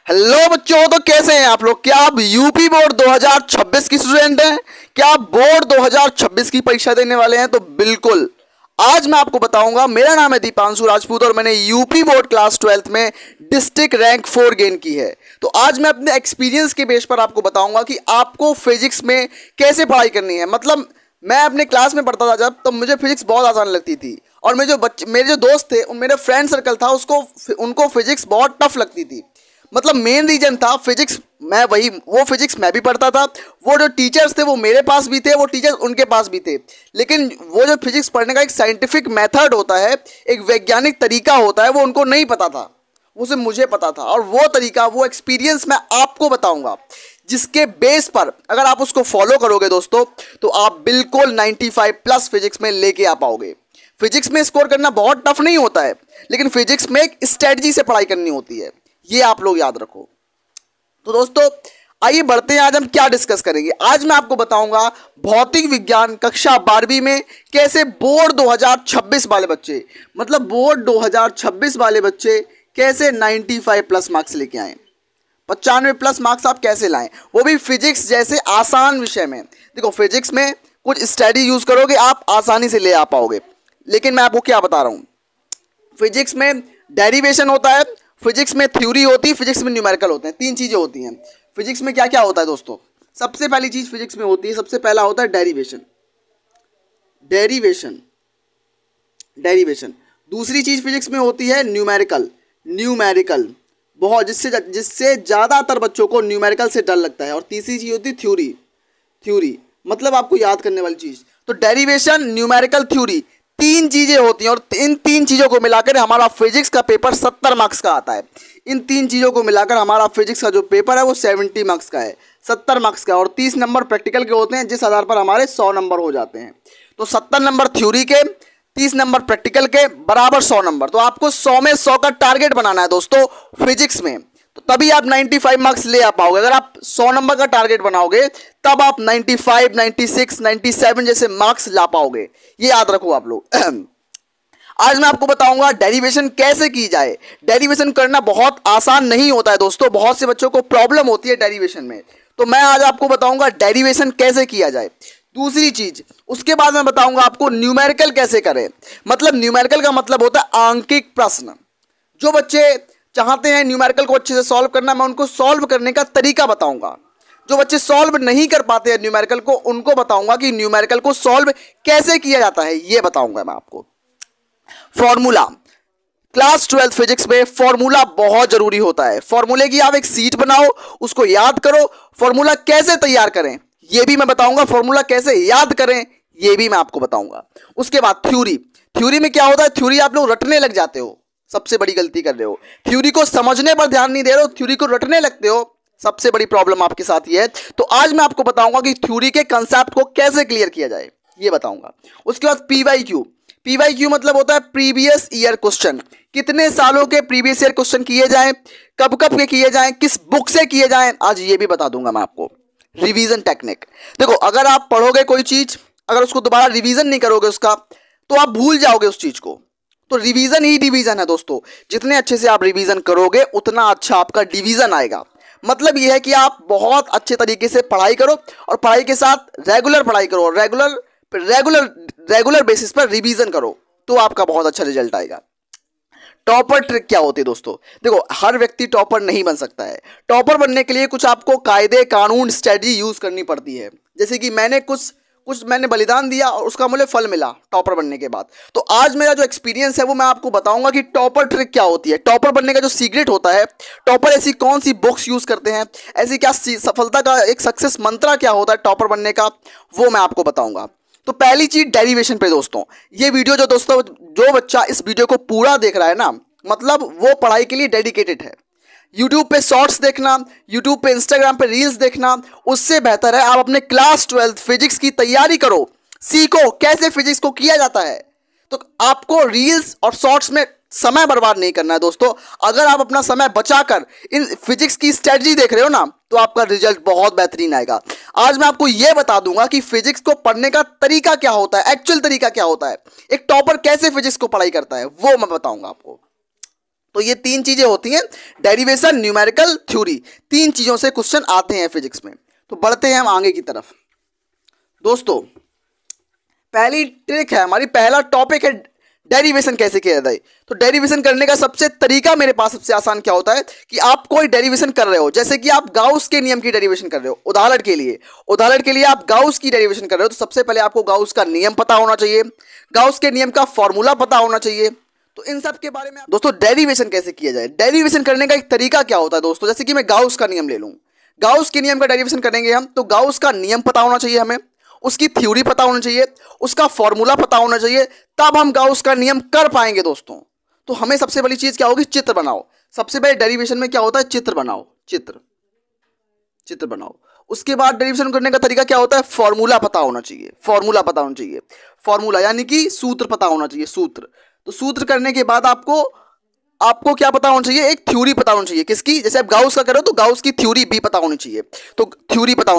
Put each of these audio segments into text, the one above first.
Hello बच्चों, तो कैसे हैं आप लोग। क्या आप यूपी बोर्ड 2026 की स्टूडेंट हैं? क्या आप बोर्ड 2026 की परीक्षा देने वाले हैं? तो बिल्कुल आज मैं आपको बताऊंगा। मेरा नाम है दीपांशु राजपूत और मैंने यूपी बोर्ड क्लास 12th में डिस्ट्रिक्ट रैंक 4 गेन की है। तो आज मैं अपने एक्सपीरियंस के बेस पर आपको बताऊंगा कि आपको फिजिक्स में कैसे पढ़ाई करनी है। मतलब मैं अपने क्लास में पढ़ता था जब, तो मुझे फिजिक्स बहुत आसान लगती थी और मेरे जो दोस्त थे, मेरे फ्रेंड सर्कल था, उनको फिजिक्स बहुत टफ लगती थी। मतलब मेन रीजन था फिजिक्स। वो फिजिक्स मैं भी पढ़ता था, वो जो टीचर्स थे वो मेरे पास भी थे, वो टीचर्स उनके पास भी थे। लेकिन वो जो फिजिक्स पढ़ने का एक साइंटिफिक मेथड होता है, एक वैज्ञानिक तरीका होता है, वो उनको नहीं पता था, वो सिर्फ मुझे पता था। और वो तरीका, वो एक्सपीरियंस मैं आपको बताऊंगा, जिसके बेस पर अगर आप उसको फॉलो करोगे दोस्तों, तो आप बिल्कुल 95+ फिजिक्स में लेके आ पाओगे। फिजिक्स में स्कोर करना बहुत टफ नहीं होता है, लेकिन फिजिक्स में एक स्ट्रेटजी से पढ़ाई करनी होती है, ये आप लोग याद रखो। तो दोस्तों आइए बढ़ते हैं, आज हम क्या डिस्कस करेंगे। आज मैं आपको बताऊंगा भौतिक विज्ञान कक्षा 12वीं में कैसे बोर्ड 2026 वाले बच्चे, मतलब बोर्ड 2026 वाले बच्चे कैसे 95+ मार्क्स लेके आए, 95+ मार्क्स आप कैसे लाएं, वो भी फिजिक्स जैसे आसान विषय में। देखो फिजिक्स में कुछ स्टडी यूज करोगे आप आसानी से ले आ पाओगे। लेकिन मैं आपको क्या बता रहा हूं, फिजिक्स में डेरिवेशन होता है, फिजिक्स में थ्योरी होती है, फिजिक्स में न्यूमेरिकल होते हैं। 3 चीजें होती हैं फिजिक्स में। क्या क्या होता है दोस्तों? सबसे पहली चीज फिजिक्स में होती है, सबसे पहला होता है डेरिवेशन। डेरिवेशन डेरिवेशन दूसरी चीज फिजिक्स में होती है न्यूमेरिकल। न्यूमेरिकल बहुत, जिससे ज्यादातर बच्चों को न्यूमेरिकल से डर लगता है। और तीसरी चीज होती है थ्योरी। थ्योरी मतलब आपको याद करने वाली चीज। तो डेरिवेशन, न्यूमेरिकल, थ्योरी, 3 चीजें होती हैं और इन 3 चीजों को मिलाकर हमारा फिजिक्स का पेपर 70 मार्क्स का आता है। इन 3 चीजों को मिलाकर हमारा फिजिक्स का जो पेपर है वो 70 मार्क्स का है, 70 मार्क्स का। और 30 नंबर प्रैक्टिकल के होते हैं, जिस आधार पर हमारे 100 नंबर हो जाते हैं। तो 70 नंबर थ्योरी के, 30 नंबर प्रैक्टिकल के, बराबर 100 नंबर। तो आपको 100 में 100 का टारगेट बनाना है दोस्तों फिजिक्स में, तो तभी आप 95 मार्क्स ले आ पाओगे। अगर आप 100 नंबर का टारगेट बनाओगे तब आप 95, 96, 97 जैसे मार्क्स ला पाओगे। ये याद रखो आप लोग। आज मैं आपको बताऊंगा डेरिवेशन कैसे की जाए। डेरिवेशन करना बहुत आसान नहीं होता है दोस्तों, बहुत से बच्चों को प्रॉब्लम होती है डेरिवेशन में। तो मैं आज आपको बताऊंगा डेरिवेशन कैसे किया जाए। दूसरी चीज, उसके बाद मैं बताऊंगा आपको न्यूमेरिकल कैसे करें। मतलब न्यूमेरिकल का मतलब होता है आंकिक प्रश्न। जो बच्चे चाहते हैं न्यूमेरिकल को अच्छे से सॉल्व करना, मैं उनको सॉल्व करने का तरीका बताऊंगा। जो बच्चे सॉल्व नहीं कर पाते हैं न्यूमेरिकल को, उनको बताऊंगा कि न्यूमेरिकल को सॉल्व कैसे किया जाता है, ये बताऊंगा मैं आपको। फॉर्मूला, क्लास 12 फिजिक्स में फॉर्मूला बहुत जरूरी होता है। फॉर्मूले की आप एक सीट बनाओ, उसको याद करो। फॉर्मूला कैसे तैयार करें ये भी मैं बताऊंगा, फॉर्मूला कैसे याद करें ये भी मैं आपको बताऊंगा। उसके बाद थ्योरी। थ्योरी में क्या होता है, थ्योरी आप लोग रटने लग जाते हो, सबसे बड़ी गलती कर रहे हो। थ्योरी को समझने पर ध्यान नहीं दे रहे हो, थ्योरी को रटने लगते हो, सबसे बड़ी प्रॉब्लम आपके साथ ये है। तो आज मैं आपको बताऊंगा कि थ्योरी के कंसेप्ट को कैसे क्लियर किया जाए, ये बताऊंगा। उसके बाद पीवाईक्यू। पीवाईक्यू मतलब होता है प्रीवियस ईयर क्वेश्चन। कितने सालों के प्रीवियस ईयर क्वेश्चन किए जाएं, कब कब के किए जाएं, किस बुक से किए जाएं, आज ये भी बता दूंगा मैं आपको। रिवीजन टेक्निक, देखो अगर आप पढ़ोगे कोई चीज, अगर उसको दोबारा रिवीजन नहीं करोगे उसका, तो आप भूल जाओगे उस चीज को। तो रिवीजन ही डिवीजन है दोस्तों। जितने अच्छे से आप रिवीजन करोगे उतना अच्छा आपका डिवीजन आएगा। मतलब यह है कि आप बहुत अच्छे तरीके से पढ़ाई करो और पढ़ाई के साथ रेगुलर पढ़ाई करो और रेगुलर बेसिस पर रिवीजन करो, तो आपका बहुत अच्छा रिजल्ट आएगा। टॉपर ट्रिक क्या होती है दोस्तों? देखो हर व्यक्ति टॉपर नहीं बन सकता है। टॉपर बनने के लिए कुछ आपको कायदे, कानून, स्ट्रेटजी यूज करनी पड़ती है। जैसे कि मैंने बलिदान दिया और उसका मुझे फल मिला टॉपर बनने के बाद। तो आज मेरा जो एक्सपीरियंस है वो मैं आपको बताऊंगा कि टॉपर ट्रिक क्या होती है, टॉपर बनने का जो सीक्रेट होता है, टॉपर ऐसी कौन सी बुक्स यूज करते हैं, ऐसी क्या सफलता का एक सक्सेस मंत्र क्या होता है टॉपर बनने का, वो मैं आपको बताऊंगा। तो पहली चीज डेरिवेशन पे दोस्तों, ये वीडियो जो बच्चा इस वीडियो को पूरा देख रहा है ना, मतलब वो पढ़ाई के लिए डेडिकेटेड है। यूट्यूब पे शॉर्ट्स देखना, यूट्यूब पे इंस्टाग्राम पे रील्स देखना, उससे बेहतर है आप अपने क्लास 12 फिजिक्स की तैयारी करो, सीखो कैसे फिजिक्स को किया जाता है। तो आपको रील्स और शॉर्ट्स में समय बर्बाद नहीं करना है दोस्तों। अगर आप अपना समय बचाकर इन फिजिक्स की स्ट्रेटजी देख रहे हो ना, तो आपका रिजल्ट बहुत बेहतरीन आएगा। आज मैं आपको यह बता दूंगा कि फिजिक्स को पढ़ने का तरीका क्या होता है, एक्चुअल तरीका क्या होता है, एक टॉपर कैसे फिजिक्स को पढ़ाई करता है, वो मैं बताऊंगा आपको। तो ये तीन चीजें होती हैं, डेरिवेशन, न्यूमेरिकल, थ्योरी, तीन चीजों से क्वेश्चन आते हैं फिजिक्स में। तो बढ़ते हैं हम आगे की तरफ। दोस्तों पहली ट्रिक है हमारी, पहला टॉपिक है डेरिवेशन कैसे किया जाए। तो डेरिवेशन करने का सबसे तरीका मेरे पास सबसे आसान क्या होता है कि आप कोई डेरिवेशन कर रहे हो, जैसे कि आप गाउस के नियम की डेरिवेशन कर रहे हो, उदाहरण के लिए आप गाउस की डेरिवेशन कर रहे हो, तो सबसे पहले आपको गाउस का नियम पता होना चाहिए, गाउस के नियम का फॉर्मूला पता होना चाहिए। तो इन सब के बारे में दोस्तों डेरिवेशन कैसे किया जाए, डेरिवेशन करने का एक तरीका क्या होता है दोस्तों, जैसे कि मैं गाउस का नियम ले लूं, गाउस के नियम का डेरिवेशन करेंगे हम, तो गाउस का नियम पता होना चाहिए हमें, उसकी थ्योरी पता होना चाहिए, उसका फॉर्मूला पता होना चाहिए, तब हम गाउस का नियम कर पाएंगे दोस्तों। तो हमें सबसे बड़ी चीज क्या होगी, चित्र बनाओ। सबसे पहले डेरिवेशन में क्या होता है, चित्र बनाओ, चित्र बनाओ। उसके बाद डेरिवेशन करने का तरीका क्या होता है, फॉर्मूला पता होना चाहिए, फॉर्मूला यानी कि सूत्र पता होना चाहिए, सूत्र। तो सूत्र करने के बाद आपको क्या पता होना चाहिए, एक थ्योरी पता होनी चाहिए, किसकी, जैसे आप गाउस का करो तो गाउस की थ्योरी भी पता होनी चाहिए, तो थ्योरी भी पता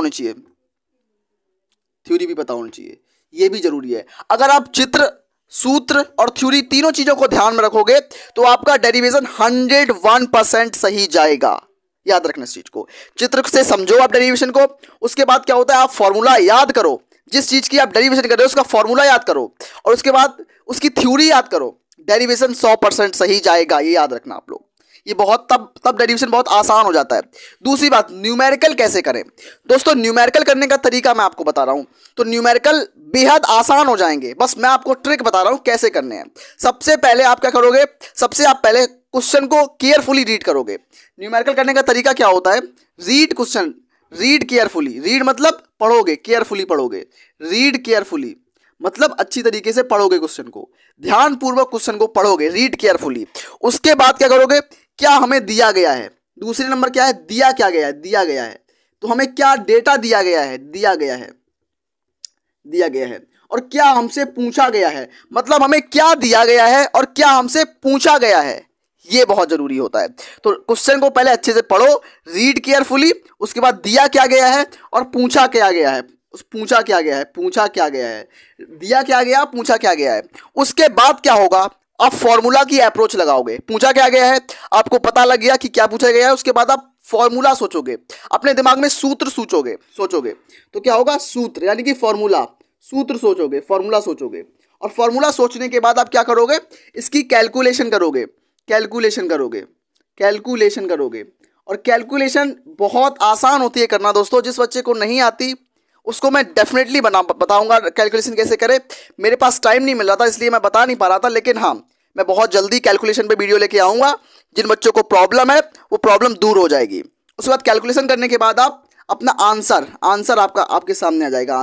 होनी चाहिए, ये भी जरूरी है। अगर आप चित्र, सूत्र और थ्योरी तीनों चीजों को ध्यान में रखोगे तो आपका डेरिवेशन 101% सही जाएगा। याद रखना इस चीज को, चित्र से समझो आप डेरिवेशन को, उसके बाद क्या होता है, आप फॉर्मूला याद करो, जिस चीज की आप डेरिवेशन कर रहे हो उसका फॉर्मूला याद करो, और उसके बाद उसकी थ्योरी याद करो, डेरिवेशन 100% सही जाएगा। ये याद रखना आप लोग, ये बहुत तब डेरिवेशन बहुत आसान हो जाता है। दूसरी बात, न्यूमेरिकल कैसे करें दोस्तों, न्यूमेरिकल करने का तरीका मैं आपको बता रहा हूं, तो न्यूमेरिकल बेहद आसान हो जाएंगे, बस मैं आपको ट्रिक बता रहा हूं कैसे करने हैं। सबसे पहले आप क्या करोगे, आप पहले क्वेश्चन को केयरफुली रीड करोगे। न्यूमेरिकल करने का तरीका क्या होता है, read question, read carefully, read मतलब पढ़ोगे, केयरफुली पढ़ोगे, रीड केयरफुली मतलब अच्छी तरीके से पढ़ोगे क्वेश्चन को, ध्यानपूर्वक क्वेश्चन को पढ़ोगे, रीड केयरफुली। उसके बाद क्या करोगे, क्या हमें दिया गया है, दूसरे नंबर क्या है, दिया गया है, तो हमें क्या डेटा दिया गया है, और क्या हमसे पूछा गया है, मतलब हमें क्या दिया गया है और क्या हमसे पूछा गया है, ये बहुत जरूरी होता है। तो क्वेश्चन को पहले अच्छे से पढ़ो, रीड केयरफुली, उसके बाद दिया क्या गया है और पूछा क्या गया है, पूछा क्या गया है, दिया क्या गया, पूछा क्या गया है। उसके बाद क्या होगा, आप फॉर्मूला की अप्रोच लगाओगे, पूछा क्या गया है, आपको पता लग गया कि क्या पूछा गया है, उसके बाद आप फॉर्मूला सोचोगे, अपने दिमाग में सूत्र सोचोगे, तो क्या होगा, सूत्र यानी कि फॉर्मूला, सूत्र सोचोगे, फॉर्मूला सोचोगे, और फॉर्मूला सोचने के बाद आप क्या करोगे, इसकी कैलकुलेशन करोगे, और कैलकुलेशन बहुत आसान होती है करना दोस्तों। जिस बच्चे को नहीं आती उसको मैं डेफिनेटली बताऊंगा कैलकुलेशन कैसे करें। मेरे पास टाइम नहीं मिल रहा था इसलिए मैं बता नहीं पा रहा था, लेकिन हाँ मैं बहुत जल्दी कैलकुलेशन पे वीडियो लेके आऊंगा। जिन बच्चों को प्रॉब्लम है वो प्रॉब्लम दूर हो जाएगी। उसके बाद कैलकुलेशन करने के बाद आप अपना आंसर आपके सामने आ जाएगा,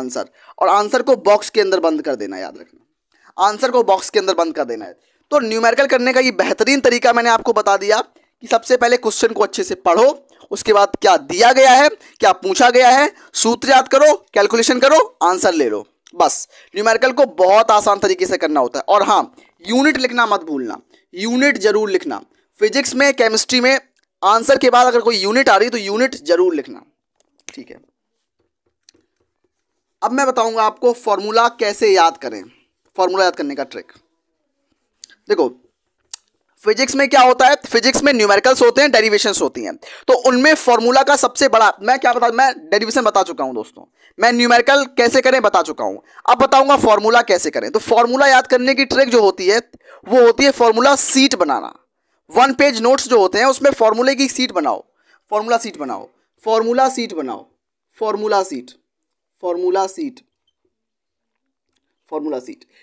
और आंसर को बॉक्स के अंदर बंद कर देना, याद रखना, आंसर को बॉक्स के अंदर बंद कर देना है। तो न्यूमेरिकल करने का ये बेहतरीन तरीका मैंने आपको बता दिया कि सबसे पहले क्वेश्चन को अच्छे से पढ़ो, उसके बाद क्या दिया गया है, क्या पूछा गया है, सूत्र याद करो, कैलकुलेशन करो, आंसर ले लो, बस। न्यूमेरिकल को बहुत आसान तरीके से करना होता है। और हाँ, यूनिट लिखना मत भूलना, यूनिट जरूर लिखना। फिजिक्स में, केमिस्ट्री में आंसर के बाद अगर कोई यूनिट आ रही तो यूनिट जरूर लिखना, ठीक है। अब मैं बताऊंगा आपको फॉर्मूला कैसे याद करें, फॉर्मूला याद करने का ट्रिक। देखो फिजिक्स में क्या होता है, फिजिक्स में न्यूमेरिकल्स होते हैं, डेरिवेशंस होती हैं, तो उनमें फॉर्मूला का सबसे बड़ा, मैं डेरिवेशन बता चुका हूं दोस्तों, मैं न्यूमेरिकल कैसे करें बता चुका हूं, अब बताऊंगा फॉर्मूला कैसे करें। तो फॉर्मूला याद करने की ट्रिक जो होती है वो होती है फॉर्मूला सीट बनाना। 1 पेज नोट्स जो होते हैं उसमें फॉर्मूले की सीट बनाओ, फॉर्मूला सीट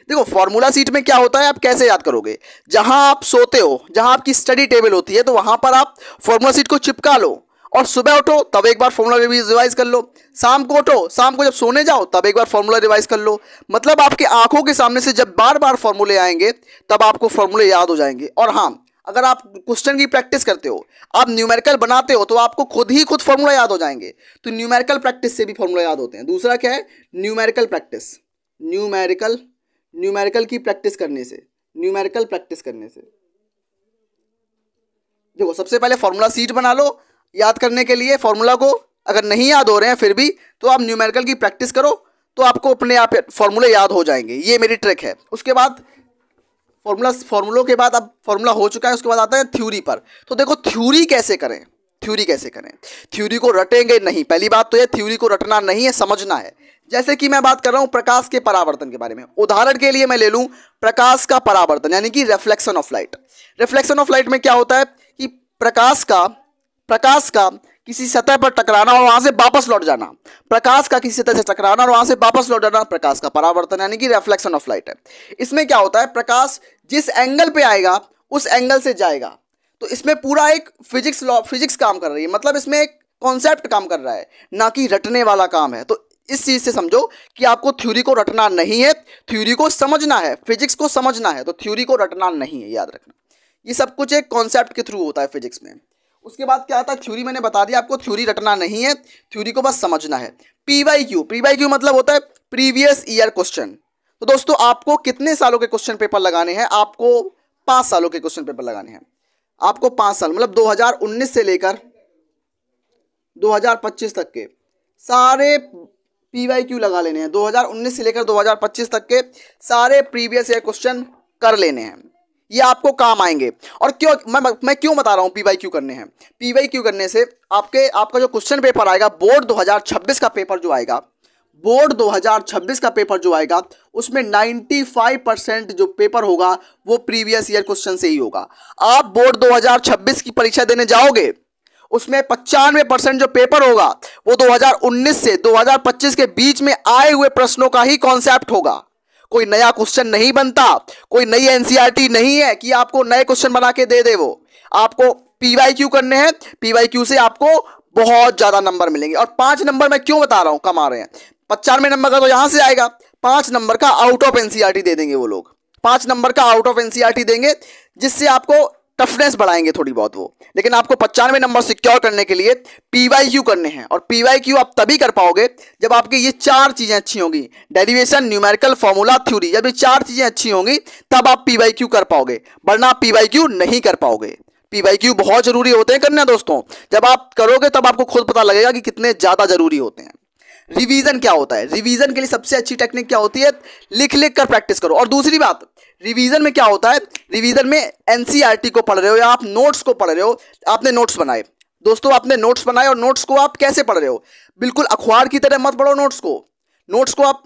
देखो फॉर्मूला सीट में क्या होता है, आप कैसे याद करोगे, जहां आप सोते हो, जहां आपकी स्टडी टेबल होती है, तो वहां पर आप फॉर्मूला सीट को चिपका लो, और सुबह उठो तब एक बार फॉर्मूला रिवाइज कर लो, शाम को उठो, शाम को जब सोने जाओ तब एक बार फॉर्मूला रिवाइज कर लो। मतलब आपके आंखों के सामने से जब बार बार फॉर्मूले आएंगे तब आपको फॉर्मूले याद हो जाएंगे। और हाँ, अगर आप क्वेश्चन की प्रैक्टिस करते हो, आप न्यूमेरिकल बनाते हो, तो आपको खुद फॉर्मूला याद हो जाएंगे। तो न्यूमेरिकल प्रैक्टिस से भी फॉर्मूला याद होते हैं। दूसरा क्या है, न्यूमेरिकल प्रैक्टिस, न्यूमेरिकल की प्रैक्टिस करने से, देखो सबसे पहले फॉर्मूला सीट बना लो याद करने के लिए फॉर्मूला को। अगर नहीं याद हो रहे हैं फिर भी, तो आप न्यूमेरिकल की प्रैक्टिस करो, तो आपको अपने आप फॉर्मूले याद हो जाएंगे। ये मेरी ट्रिक है। उसके बाद फॉर्मूलों के बाद अब फॉर्मूला हो चुका है, उसके बाद आता है थ्योरी पर। तो देखो थ्योरी कैसे करें, थ्योरी कैसे करें, थ्योरी को रटेंगे नहीं। पहली बात तो ये, थ्योरी को रटना नहीं है, समझना है। जैसे कि मैं बात कर रहा हूं प्रकाश के परावर्तन के बारे में, उदाहरण के लिए मैं ले लूं प्रकाश का परावर्तन यानी कि reflection of light. Reflection of light में क्या होता है कि प्रकाश का किसी सतह पर टकराना और वहां से वापस लौट जाना, प्रकाश का किसी सतह से टकराना और वहां से वापस लौट जाना प्रकाश का परावर्तन यानी कि रिफ्लेक्शन ऑफ लाइट है। इसमें क्या होता है, प्रकाश जिस एंगल पे आएगा उस एंगल से जाएगा। तो इसमें पूरा एक फिजिक्स काम कर रही है, मतलब इसमें एक कॉन्सेप्ट काम कर रहा है, ना कि रटने वाला काम है। तो इस चीज से समझो कि आपको थ्योरी को रटना नहीं है, थ्योरी को समझना है, फिजिक्स को समझना है, तो थ्योरी को रटना नहीं है, याद रखना। ये सब कुछ एक कॉन्सेप्ट के थ्रू होता है फिजिक्स में। उसके बाद क्या आता है, थ्योरी मैंने बता दिया आपको, थ्योरी रटना नहीं है, थ्योरी को बस समझना है। पीवाईक्यू मतलब होता है प्रीवियस ईयर क्वेश्चन। तो दोस्तों आपको कितने सालों के क्वेश्चन पेपर लगाने हैं, आपको 5 सालों के क्वेश्चन पेपर लगाने हैं। आपको 5 साल मतलब 2019 से लेकर 2025 तक के सारे पीवाईक्यू लगा लेने हैं। 2019 से लेकर 2025 तक के सारे प्रीवियस ईयर क्वेश्चन कर लेने हैं, ये आपको काम आएंगे। और क्यों मैं क्यों बता रहा हूं पीवाईक्यू करने हैं, पीवाईक्यू करने से आपका जो क्वेश्चन पेपर आएगा, बोर्ड 2026 का पेपर जो आएगा, बोर्ड 2026 का पेपर जो आएगा, उसमें 95% जो पेपर होगा वो प्रीवियस ईयर क्वेश्चन से ही होगा। आप बोर्ड 2026 की परीक्षा देने जाओगे, उसमें 95% जो पेपर होगा वो 2019 से 2025 के बीच में आए हुए प्रश्नों का ही कॉन्सेप्ट होगा। कोई नया क्वेश्चन नहीं बनता, कोई नई एनसीईआरटी नहीं है कि आपको नए क्वेश्चन बना के दे दे। वो आपको पीवाईक्यू करने हैं, पीवाईक्यू से आपको बहुत ज्यादा नंबर मिलेंगे। और 5 नंबर मैं क्यों बता रहा हूं कम आ रहे हैं, 95 नंबर का तो यहां से आएगा, 5 नंबर का आउट ऑफ एनसीईआरटी दे देंगे वो लोग, 5 नंबर का आउट ऑफ एनसीईआरटी देंगे, जिससे आपको टफनेस बढ़ाएंगे थोड़ी बहुत वो। लेकिन आपको 95 नंबर सिक्योर करने के लिए पीवाईक्यू करने हैं। और पीवाईक्यू आप तभी कर पाओगे जब आपकी ये 4 चीजें अच्छी होंगी, डेरिवेशन, न्यूमेरिकल, फॉर्मूला, थ्योरी। जब ये 4 चीजें अच्छी होंगी तब आप पीवाईक्यू कर पाओगे, वरना आप पीवाईक्यू नहीं कर पाओगे। पीवाईक्यू बहुत जरूरी होते हैं करना दोस्तों, जब आप करोगे तब आपको खुद पता लगेगा कि कितने ज्यादा जरूरी होते हैं। रिवीजन क्या होता है, रिवीजन के लिए सबसे अच्छी टेक्निक क्या होती है, लिख लिख कर प्रैक्टिस करो। और दूसरी बात, रिवीजन में क्या होता है, रिवीजन में एनसीईआरटी को पढ़ रहे हो या आप नोट्स को पढ़ रहे हो, आपने नोट्स बनाए दोस्तों, आपने नोट्स बनाए और नोट्स को आप कैसे पढ़ रहे हो, बिल्कुल अखबार की तरह मत पढ़ो नोट्स को। नोट्स को आप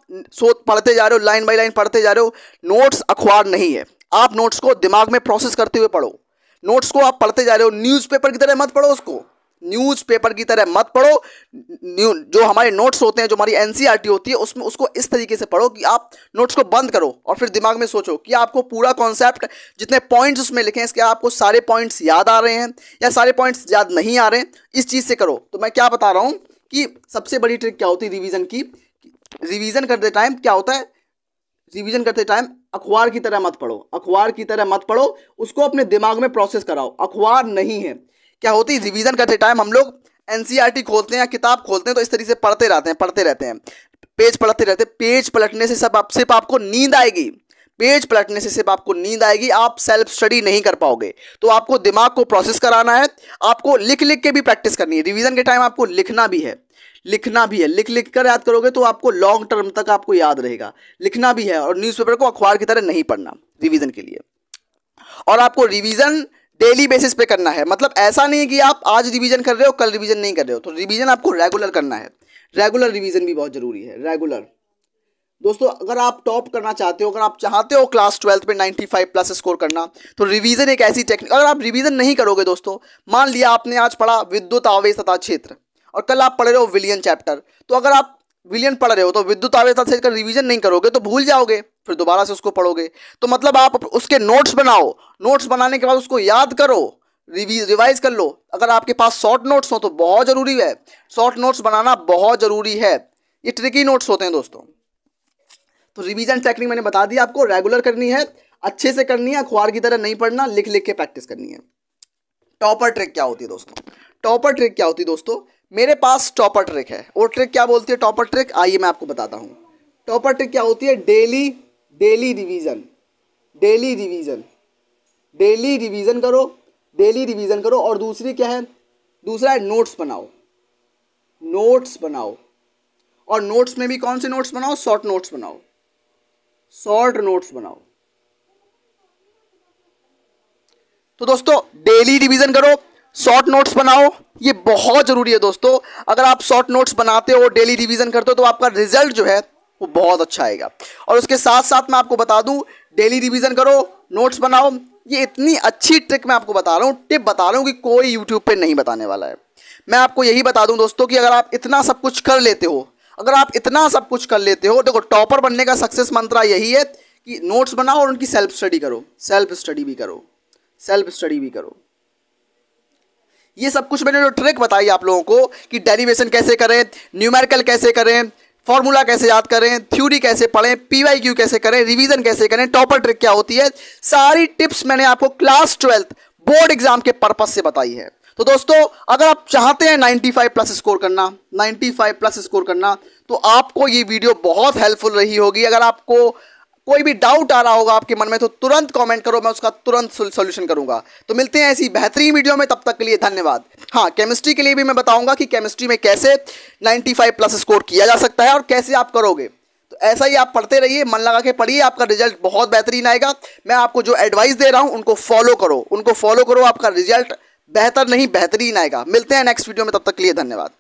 पढ़ते जा रहे हो, लाइन बाय लाइन पढ़ते जा रहे हो। नोट्स अखबार नहीं है, आप नोट्स को दिमाग में प्रोसेस करते हुए पढ़ो। नोट्स को आप पढ़ते जा रहे हो, न्यूज़पेपर की तरह मत पढ़ो उसको, न्यूज़पेपर की तरह मत पढ़ो। जो हमारे नोट्स होते हैं, जो हमारी एनसीईआरटी होती है, उसमें उसको इस तरीके से पढ़ो कि आप नोट्स को बंद करो और फिर दिमाग में सोचो कि आपको पूरा कॉन्सेप्ट, जितने पॉइंट्स उसमें लिखे हैं, इसके आपको सारे पॉइंट्स याद आ रहे हैं या सारे पॉइंट्स याद नहीं आ रहे हैं, इस चीज़ से करो। तो मैं क्या बता रहा हूँ कि सबसे बड़ी ट्रिक क्या होती है रिवीजन की, रिवीजन करते टाइम क्या होता है, रिवीजन करते टाइम अखबार की तरह मत पढ़ो, अखबार की तरह मत पढ़ो, उसको अपने दिमाग में प्रोसेस कराओ, अखबार नहीं है। क्या होती है, रिवीजन करते टाइम हम लोग एनसीईआरटी खोलते हैं या किताब खोलते हैं, तो इस तरीके से पढ़ते रहते हैं, पेज पलटते रहते हैं। पेज पलटने से सिर्फ आपको नींद आएगी, पेज पलटने से सिर्फ आपको नींद आएगी, आप सेल्फ स्टडी नहीं कर पाओगे। तो आपको दिमाग को प्रोसेस कराना है, आपको लिख लिख के भी प्रैक्टिस करनी है। रिवीजन के टाइम आपको लिखना भी है, लिख लिख कर याद करोगे तो आपको लॉन्ग टर्म तक आपको याद रहेगा। लिखना भी है, और न्यूज़पेपर को अखबार की तरह नहीं पढ़ना रिवीजन के लिए। और आपको रिवीजन डेली बेसिस पे करना है, मतलब ऐसा नहीं कि आप आज रिवीजन कर रहे हो कल रिवीजन नहीं कर रहे हो। तो रिवीजन आपको रेगुलर करना है, रेगुलर रिवीजन भी बहुत जरूरी है, रेगुलर। दोस्तों अगर आप टॉप करना चाहते हो, अगर आप चाहते हो क्लास 12 में 95 प्लस स्कोर करना, तो रिवीजन एक ऐसी टेक्निक। अगर आप रिवीजन नहीं करोगे दोस्तों, मान लिया आपने आज पढ़ा विद्युत आवेश तथा क्षेत्र और कल आप पढ़ रहे हो विलियन चैप्टर, तो अगर आप विलियन पढ़ रहे हो तो विद्युत आवेश तथा क्षेत्र का रिवीजन नहीं करोगे तो भूल जाओगे, फिर दोबारा से उसको पढ़ोगे। तो मतलब आप उसके नोट्स बनाओ, नोट्स बनाने के बाद उसको याद करो, रिवाइज कर लो। अगर आपके पास शॉर्ट नोट्स हो तो बहुत जरूरी है, शॉर्ट नोट्स बनाना बहुत जरूरी है, ये ट्रिकी नोट्स होते हैं दोस्तों। तो रिवीजन टेक्निक मैंने बता दी आपको, रेगुलर करनी है, अच्छे से करनी है, अखबार की तरह नहीं पढ़ना, लिख लिख के प्रैक्टिस करनी है। टॉपर ट्रिक क्या होती है दोस्तों, टॉपर ट्रिक क्या होती है दोस्तों, मेरे पास टॉपर ट्रिक है। वो ट्रिक क्या बोलती है टॉपर ट्रिक, आइए मैं आपको बताता हूँ। टॉपर ट्रिक क्या होती है, डेली रिवीजन, डेली रिवीजन करो, डेली रिवीजन करो। और दूसरी क्या है, दूसरा है नोट्स बनाओ, नोट्स बनाओ। और नोट्स में भी कौन से नोट्स बनाओ, शॉर्ट नोट्स बनाओ, शॉर्ट नोट्स बनाओ। तो दोस्तों डेली रिवीजन करो, शॉर्ट नोट्स बनाओ, ये बहुत जरूरी है दोस्तों। अगर आप शॉर्ट नोट्स बनाते हो, डेली रिवीजन करते हो, तो आपका रिजल्ट जो है वो बहुत अच्छा आएगा। और उसके साथ साथ मैं आपको बता दूं, डेली रिवीजन करो, नोट्स बनाओ, ये इतनी अच्छी ट्रिक मैं आपको बता रहा हूँ, टिप बता रहा हूँ कि कोई यूट्यूब पे नहीं बताने वाला है। मैं आपको यही बता दूं दोस्तों कि अगर आप इतना सब कुछ कर लेते हो, अगर आप इतना सब कुछ कर लेते हो, देखो टॉपर बनने का सक्सेस मंत्र यही है कि नोट्स बनाओ और उनकी सेल्फ स्टडी करो, सेल्फ स्टडी भी करो, सेल्फ स्टडी भी करो। ये सब कुछ मैंने जो ट्रिक बताई आप लोगों को कि डेरिवेशन कैसे करें, न्यूमेरिकल कैसे करें, फॉर्मूला कैसे याद करें, थ्योरी कैसे पढ़ें, पीवाईक्यू कैसे करें, रिवीजन कैसे करें, टॉपर ट्रिक क्या होती है, सारी टिप्स मैंने आपको क्लास 12th बोर्ड एग्जाम के पर्पस से बताई है। तो दोस्तों अगर आप चाहते हैं 95 प्लस स्कोर करना, 95 प्लस स्कोर करना, तो आपको ये वीडियो बहुत हेल्पफुल रही होगी। अगर आपको कोई भी डाउट आ रहा होगा आपके मन में तो तुरंत कमेंट करो, मैं उसका तुरंत सोल्यूशन करूंगा। तो मिलते हैं ऐसी बेहतरीन वीडियो में, तब तक के लिए धन्यवाद। हाँ, केमिस्ट्री के लिए भी मैं बताऊंगा कि केमिस्ट्री में कैसे 95 प्लस स्कोर किया जा सकता है और कैसे आप करोगे। तो ऐसा ही आप पढ़ते रहिए, मन लगा के पढ़िए, आपका रिजल्ट बहुत बेहतरीन आएगा। मैं आपको जो एडवाइस दे रहा हूं उनको फॉलो करो, आपका रिजल्ट बेहतर नहीं बेहतरीन आएगा। मिलते हैं नेक्स्ट वीडियो में, तब तक के लिए धन्यवाद।